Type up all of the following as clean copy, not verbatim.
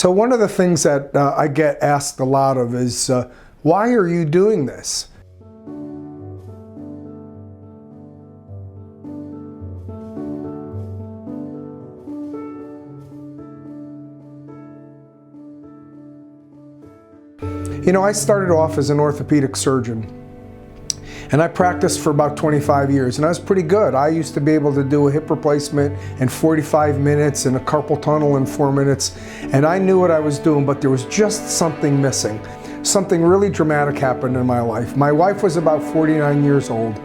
So one of the things that I get asked a lot of is, why are you doing this? You know, I started off as an orthopedic surgeon, and I practiced for about 25 years, and I was pretty good. I used to be able to do a hip replacement in 45 minutes and a carpal tunnel in 4 minutes, and I knew what I was doing, but there was just something missing. Something really dramatic happened in my life. My wife was about 49 years old,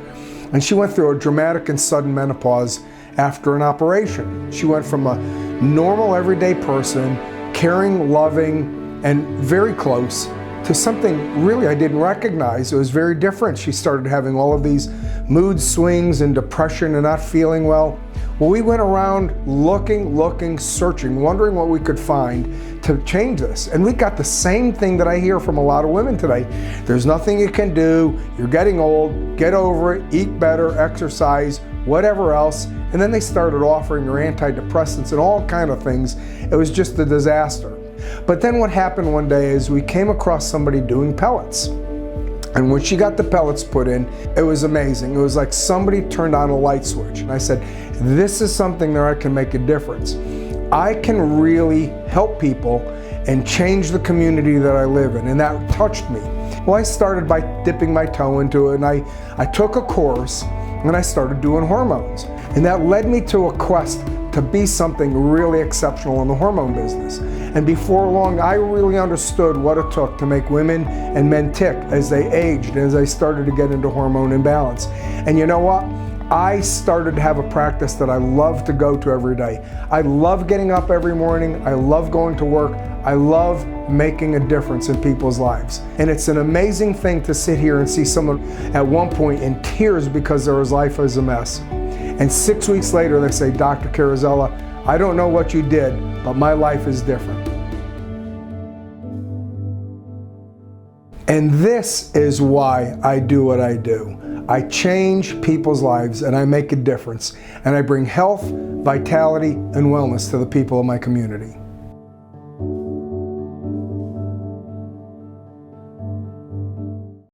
and she went through a dramatic and sudden menopause after an operation. She went from a normal, everyday person, caring, loving, and very close, to something really I didn't recognize. It was very different. She started having all of these mood swings and depression and not feeling well. Well, we went around looking, searching, wondering what we could find to change this. And we got the same thing that I hear from a lot of women today. There's nothing you can do, you're getting old, get over it, eat better, exercise, whatever else. And then they started offering her antidepressants and all kind of things. It was just a disaster. But then what happened one day is we came across somebody doing pellets. And when she got the pellets put in, it was amazing. It was like somebody turned on a light switch. And I said, this is something that I can make a difference. I can really help people and change the community that I live in. And that touched me. Well, I started by dipping my toe into it, and I took a course and I started doing hormones. And that led me to a quest to be something really exceptional in the hormone business. And before long, I really understood what it took to make women and men tick as they aged, as they started to get into hormone imbalance. And you know what? I started to have a practice that I love to go to every day. I love getting up every morning. I love going to work. I love making a difference in people's lives. And it's an amazing thing to sit here and see someone at one point in tears because their life is a mess. And 6 weeks later, they say, Dr. Carrozzella, I don't know what you did, but my life is different. And this is why I do what I do. I change people's lives and I make a difference. And I bring health, vitality, and wellness to the people of my community.